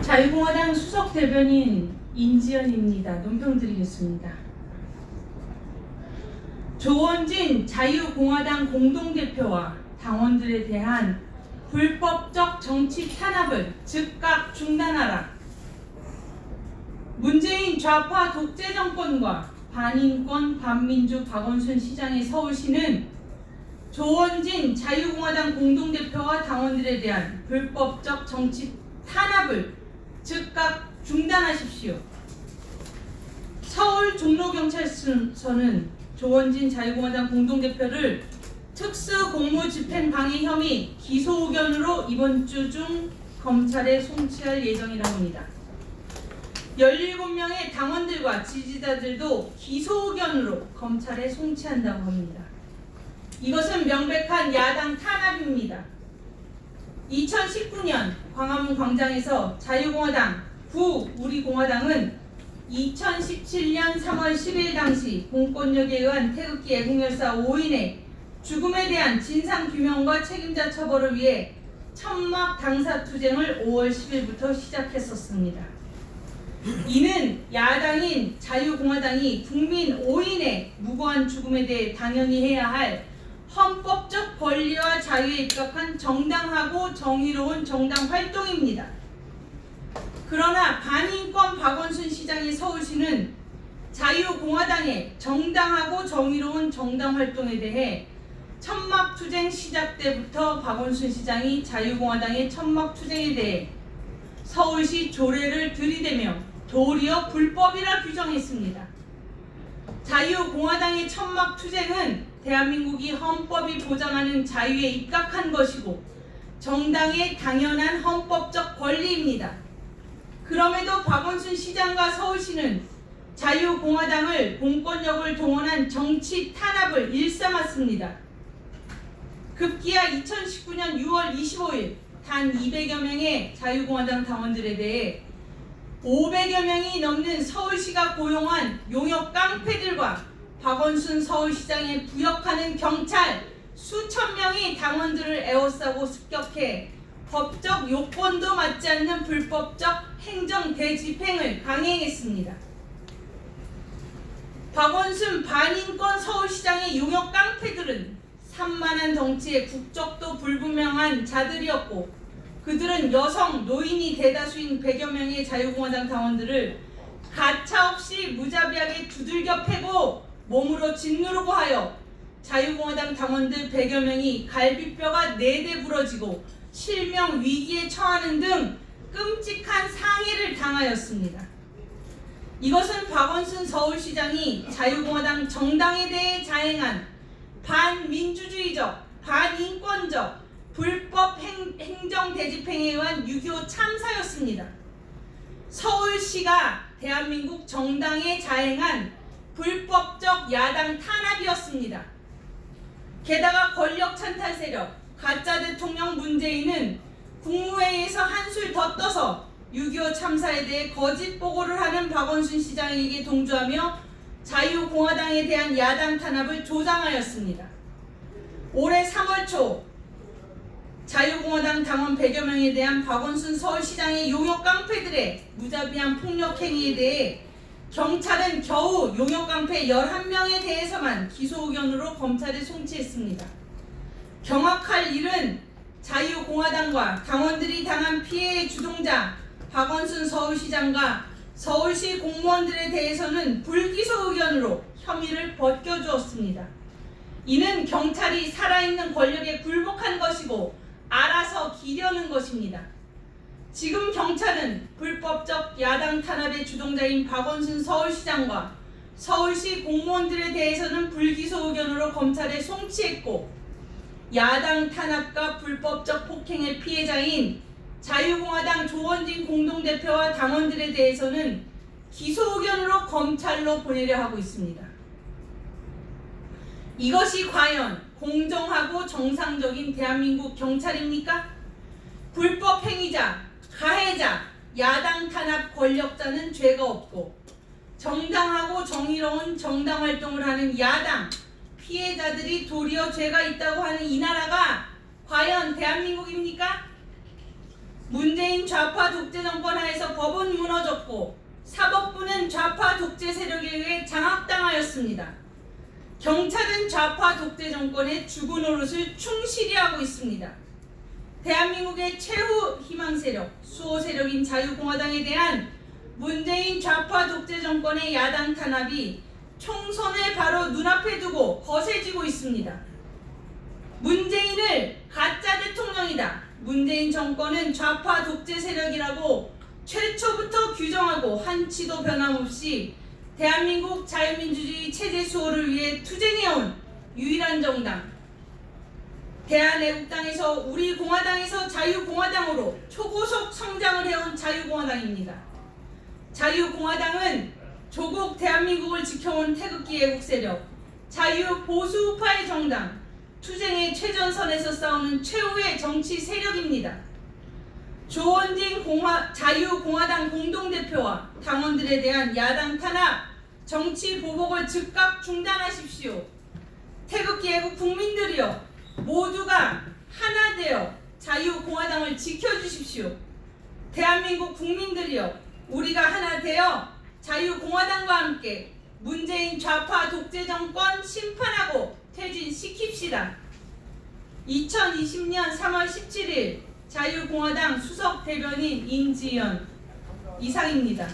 자유공화당 수석 대변인 인지연입니다. 논평 드리겠습니다. 조원진 자유공화당 공동대표와 당원들에 대한 불법적 정치 탄압을 즉각 중단하라. 문재인 좌파 독재 정권과 반인권 반민주 박원순 시장의 서울시는 조원진 자유공화당 공동대표와 당원들에 대한 불법적 정치 탄압을 즉각 중단하십시오. 서울 종로경찰서는 조원진 자유공화당 공동대표를 특수공무집행 방해 혐의 기소 의견으로 이번 주 중 검찰에 송치할 예정이라고 합니다. 17명의 당원들과 지지자들도 기소 의견으로 검찰에 송치한다고 합니다. 이것은 명백한 야당 탄압입니다. 2019년 광화문 광장에서 자유공화당 우리공화당은 2017년 3월 10일 당시 공권력에 의한 태극기 애국열사 5인의 죽음에 대한 진상규명과 책임자 처벌을 위해 천막 당사투쟁을 5월 10일부터 시작했었습니다. 이는 야당인 자유공화당이 국민 5인의 무고한 죽음에 대해 당연히 해야 할 헌법적 권리와 자유에 입각한 정당하고 정의로운 정당 활동입니다. 그러나 반인권 박원순 시장의 서울시는 자유공화당의 정당하고 정의로운 정당 활동에 대해 천막투쟁 시작 때부터 박원순 시장이 자유공화당의 천막투쟁에 대해 서울시 조례를 들이대며 도리어 불법이라 규정했습니다. 자유공화당의 천막투쟁은 대한민국이 헌법이 보장하는 자유에 입각한 것이고 정당의 당연한 헌법적 권리입니다. 그럼에도 박원순 시장과 서울시는 자유공화당을 공권력을 동원한 정치 탄압을 일삼았습니다. 급기야 2019년 6월 25일 단 200여 명의 자유공화당 당원들에 대해 500여 명이 넘는 서울시가 고용한 용역 깡패들과 박원순 서울시장에 부역하는 경찰 수천 명이 당원들을 에워싸고 습격해 법적 요건도 맞지 않는 불법적 행정 대집행을 강행했습니다. 박원순 반인권 서울시장의 용역 깡패들은 산만한 덩치에 국적도 불분명한 자들이었고 그들은 여성, 노인이 대다수인 100여 명의 자유공화당 당원들을 가차없이 무자비하게 두들겨 패고 몸으로 짓누르고 하여 자유공화당 당원들 100여 명이 갈비뼈가 4대 부러지고 실명 위기에 처하는 등 끔찍한 상해를 당하였습니다. 이것은 박원순 서울시장이 자유공화당 정당에 대해 자행한 반민주주의적, 반인권적, 불법 행정 대집행에 의한 6.25 참사였습니다. 서울시가 대한민국 정당에 자행한 불법적 야당 탄압이었습니다. 게다가 권력 찬탈 세력, 가짜 대통령 문재인은 국무회의에서 한술 더 떠서 6.25 참사에 대해 거짓 보고를 하는 박원순 시장에게 동조하며 자유공화당에 대한 야당 탄압을 조장하였습니다. 올해 3월 초 자유공화당 당원 100여 명에 대한 박원순 서울시장의 용역 깡패들의 무자비한 폭력 행위에 대해 경찰은 겨우 용역 깡패 11명에 대해서만 기소 의견으로 검찰에 송치했습니다. 경악할 일은 자유공화당과 당원들이 당한 피해의 주동자 박원순 서울시장과 서울시 공무원들에 대해서는 불기소 의견으로 혐의를 벗겨주었습니다. 이는 경찰이 살아있는 권력에 굴복한 것이고 알아서 기려는 것입니다. 지금 경찰은 불법적 야당 탄압의 주동자인 박원순 서울시장과 서울시 공무원들에 대해서는 불기소 의견으로 검찰에 송치했고 야당 탄압과 불법적 폭행의 피해자인 자유공화당 조원진 공동대표와 당원들에 대해서는 기소 의견으로 검찰로 보내려 하고 있습니다. 이것이 과연 공정하고 정상적인 대한민국 경찰입니까? 불법 행위자, 가해자, 야당 탄압 권력자는 죄가 없고 정당하고 정의로운 정당 활동을 하는 야당, 피해자들이 도리어 죄가 있다고 하는 이 나라가 과연 대한민국입니까? 문재인 좌파 독재 정권 하에서 법은 무너졌고 사법부는 좌파 독재 세력에 의해 장악당하였습니다. 경찰은 좌파 독재 정권의 주구 노릇을 충실히 하고 있습니다. 대한민국의 최후 희망 세력, 수호 세력인 자유공화당에 대한 문재인 좌파 독재 정권의 야당 탄압이 총선을 바로 눈앞에 두고 거세지고 있습니다. 문재인을 가짜 대통령이다. 문재인 정권은 좌파 독재 세력이라고 최초부터 규정하고 한치도 변함없이 대한민국 자유민주주의 체제 수호를 위해 투쟁해온 유일한 정당, 대한애국당에서 우리 공화당에서 자유공화당으로 초고속 성장을 해온 자유공화당입니다. 자유공화당은 조국 대한민국을 지켜온 태극기 애국 세력, 자유보수우파의 정당, 투쟁의 최전선에서 싸우는 최후의 정치 세력입니다. 조원진 자유공화당 공동대표와 당원들에 대한 야당 탄압, 정치 보복을 즉각 중단하십시오. 태극기 애국 국민들이여 모두가 하나 되어 자유공화당을 지켜주십시오. 대한민국 국민들이여 우리가 하나 되어 자유공화당과 함께 문재인 좌파 독재 정권 심판하고 퇴진시킵시다. 2020년 3월 17일 자유공화당 수석 대변인 임지연 이상입니다.